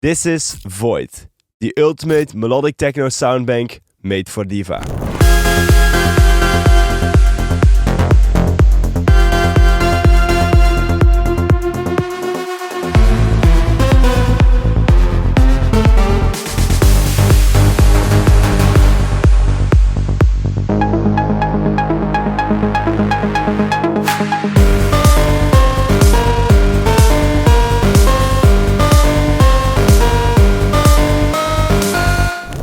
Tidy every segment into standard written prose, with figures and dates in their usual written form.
This is Void, the ultimate melodic techno soundbank made for Diva.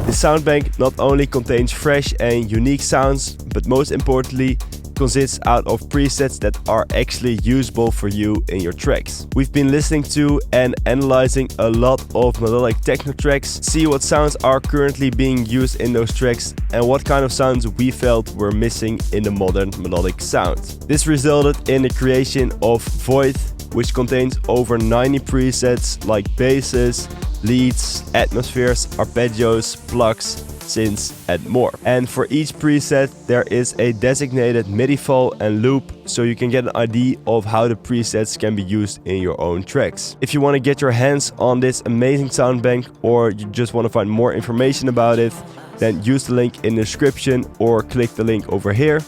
The soundbank not only contains fresh and unique sounds, but most importantly consists out of presets that are actually usable for you in your tracks. We've been listening to and analyzing a lot of melodic techno tracks, see what sounds are currently being used in those tracks and what kind of sounds we felt were missing in the modern melodic sound. This resulted in the creation of Void, which contains over 90 presets like basses, leads, atmospheres, arpeggios, plucks, synths and more. And for each preset there is a designated MIDI file and loop, so you can get an idea of how the presets can be used in your own tracks. If you want to get your hands on this amazing soundbank, or you just want to find more information about it, then use the link in the description or click the link over here,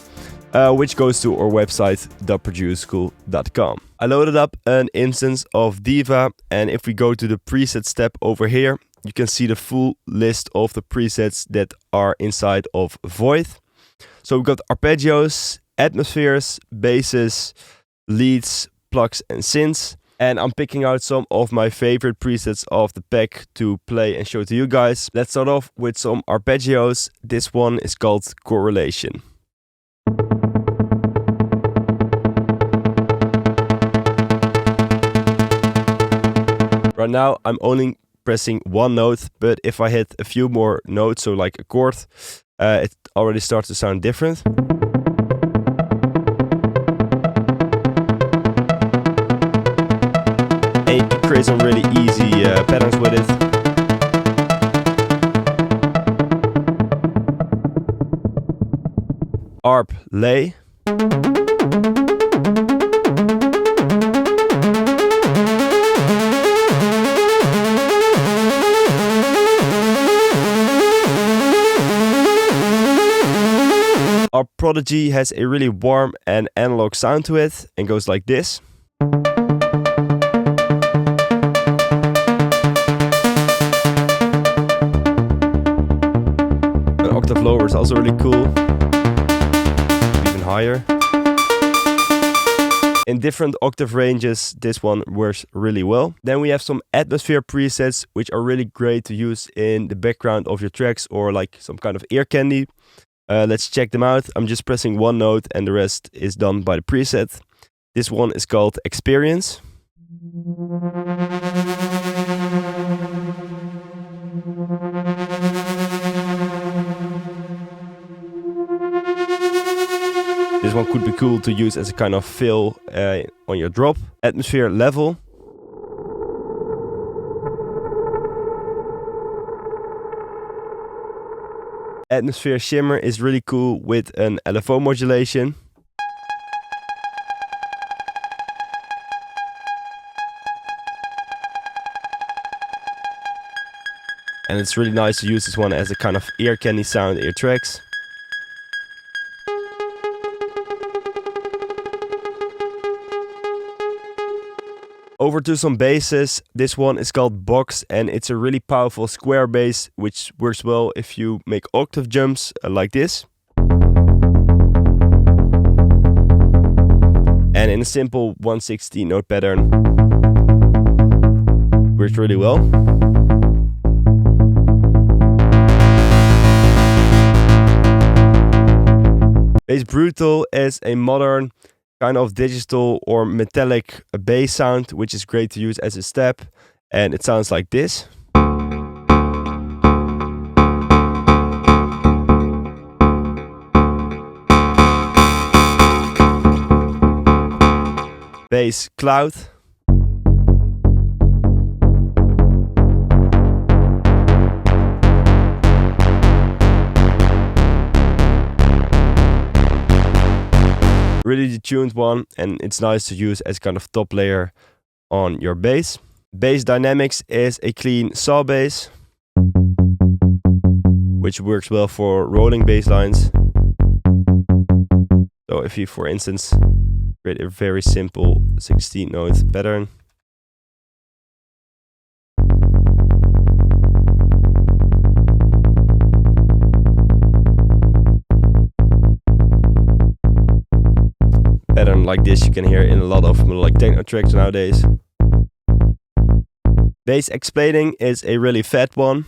which goes to our website theproducerschool.com. I loaded up an instance of Diva, and if we go to the presets tab over here, you can see the full list of the presets that are inside of Void. So we've got arpeggios, atmospheres, basses, leads, plucks and synths. And I'm picking out some of my favorite presets of the pack to play and show to you guys. Let's start off with some arpeggios. This one is called Correlation. Right now I'm only pressing one note, but if I hit a few more notes, so like a chord, it already starts to sound different. And you can create some really easy patterns with it. Arp lay. Our Prodigy has a really warm and analog sound to it and goes like this. An octave lower is also really cool, even higher. In different octave ranges, this one works really well. Then we have some atmosphere presets, which are really great to use in the background of your tracks or like some kind of ear candy. Let's check them out. I'm just pressing one note and the rest is done by the preset. This one is called Experience. This one could be cool to use as a kind of fill on your drop. Atmosphere level. Atmosphere shimmer is really cool with an LFO modulation. And it's really nice to use this one as a kind of ear candy sound in your tracks. Over to some basses. This one is called Box and it's a really powerful square bass which works well if you make octave jumps like this. And in a simple 1/16 note pattern. Works really well. Bass Brutal is a modern kind of digital or metallic bass sound, which is great to use as a step, and it sounds like this. Bass Cloud. Really detuned one, and it's nice to use as kind of top layer on your bass. Bass Dynamics is a clean saw bass, which works well for rolling bass lines. So if you, for instance, create a very simple 16-note pattern, like this you can hear in a lot of melodic techno tracks nowadays. Bass explaining is a really fat one.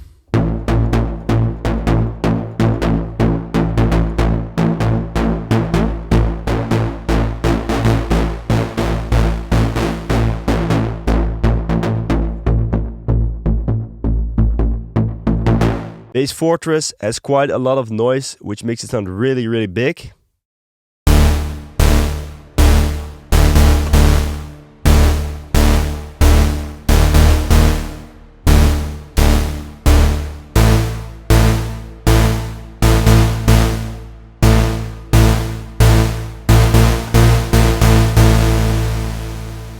Bass Fortress has quite a lot of noise, which makes it sound really, really big.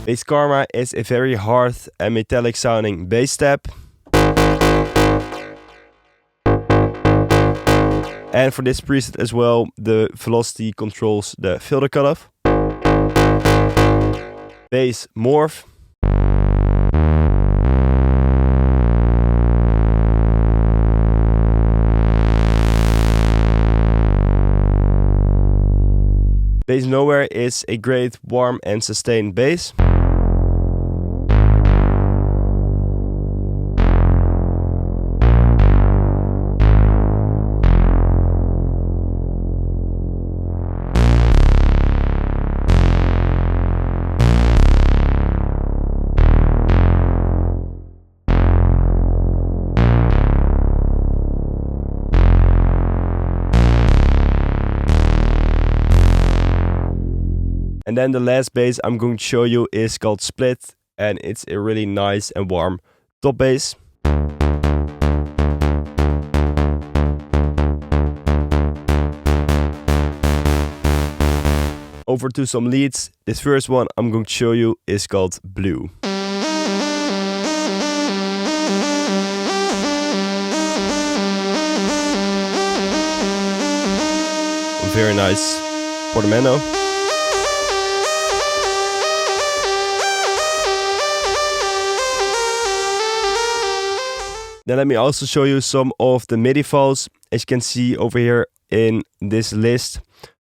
Bass Karma is a very hard and metallic sounding bass step. And for this preset as well, the velocity controls the filter cutoff. Bass Morph. Bass Nowhere is a great warm and sustained bass. And then the last bass I'm going to show you is called Split, and it's a really nice and warm top bass. Over to some leads. This first one I'm going to show you is called Blue. A very nice portamento. Then let me also show you some of the MIDI files. As you can see over here in this list,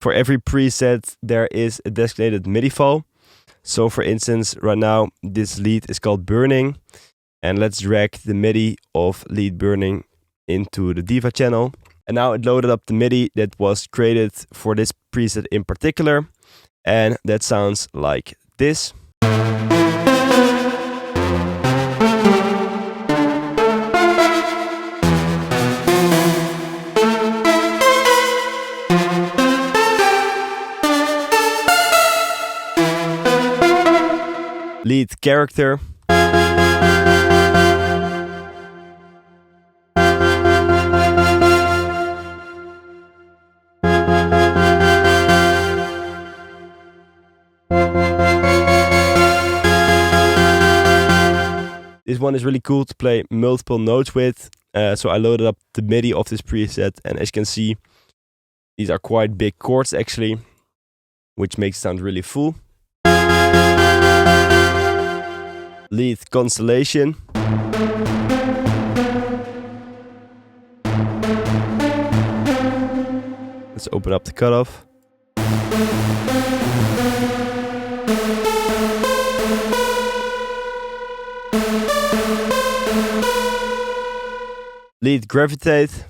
for every preset there is a designated MIDI file. So for instance, right now this lead is called Burning, and let's drag the MIDI of lead Burning into the Diva channel. And now it loaded up the MIDI that was created for this preset in particular, and that sounds like this. Lead Character. This one is really cool to play multiple notes with, so I loaded up the MIDI of this preset, and as you can see, these are quite big chords actually, which makes it sound really full. Lead Constellation. Let's open up the cutoff. Lead Gravitate.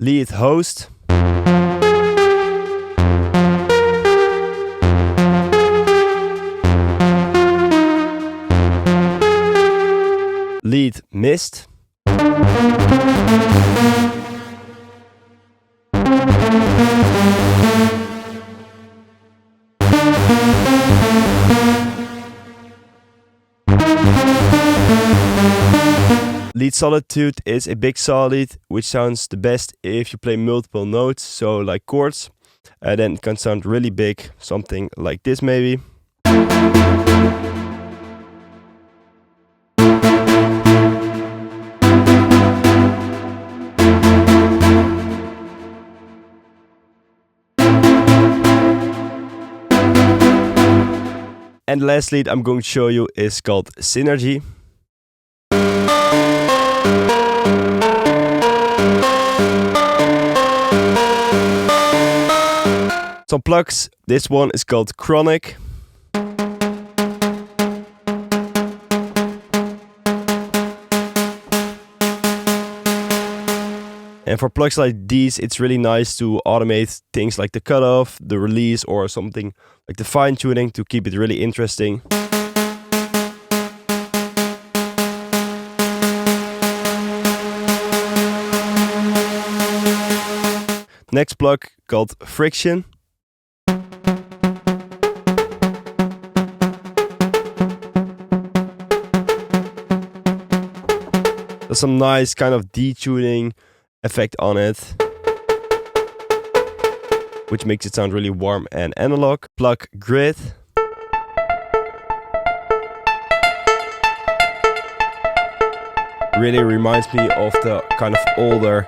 Lead Host. Lead Mist. Lead solitude is a big solid, which sounds the best if you play multiple notes, so like chords. Then it can sound really big, something like this maybe. And the last lead I'm going to show you is called Synergy. Some Plucks, this one is called Chronic. And for Plucks like these, it's really nice to automate things like the cutoff, the release, or something like the fine tuning to keep it really interesting. Next Pluck called Friction. There's some nice kind of detuning effect on it, which makes it sound really warm and analog. Pluck Grid. Really reminds me of the kind of older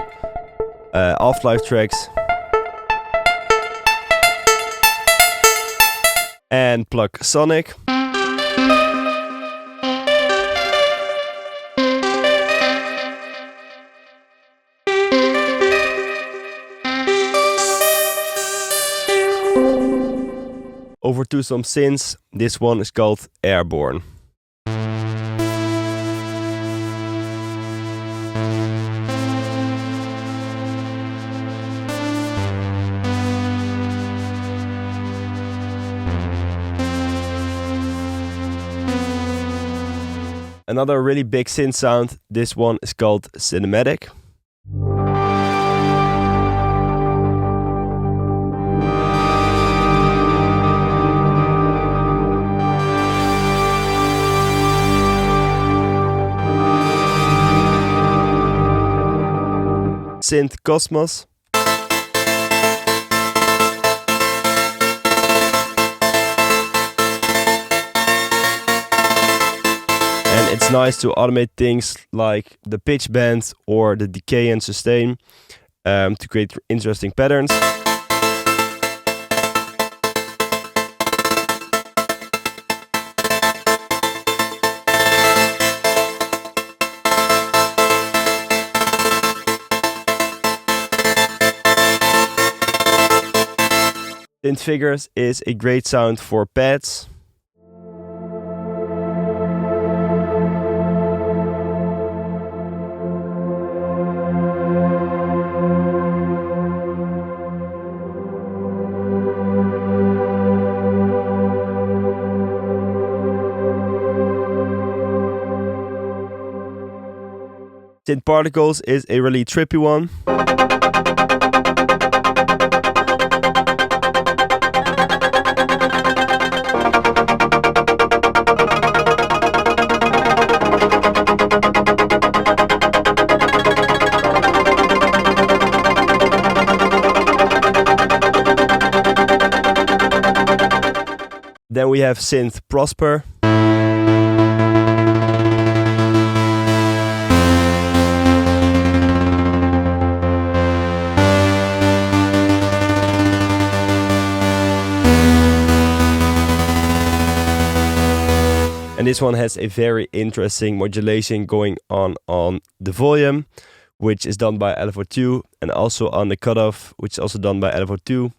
Afterlife tracks. And Pluck Sonic. Over to some synths. This one is called Airborne. Another really big synth sound. This one is called Cinematic. Synth Cosmos. And it's nice to automate things like the pitch bend or the decay and sustain to create interesting patterns. Synth Figures is a great sound for pads. Synth Particles is a really trippy one. Then we have Synth Prosper. And this one has a very interesting modulation going on the volume, which is done by LFO2, and also on the cutoff, which is also done by LFO2,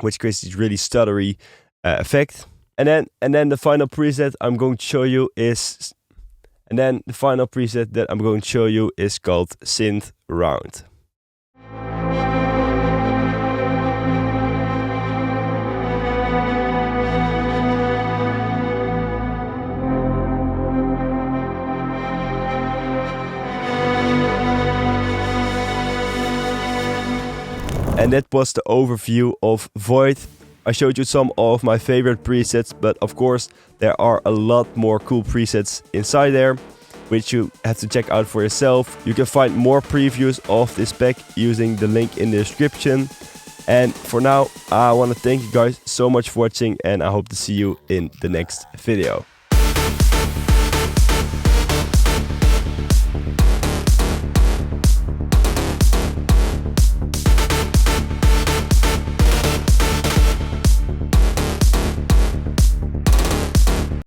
which creates this really stuttery effect. And then the final preset I'm going to show you is, called Synth Round. And that was the overview of Void. I showed you some of my favorite presets, but of course there are a lot more cool presets inside there. which you have to check out for yourself. You can find more previews of this pack using the link in the description. And for now, I want to thank you guys so much for watching, and I hope to see you in the next video.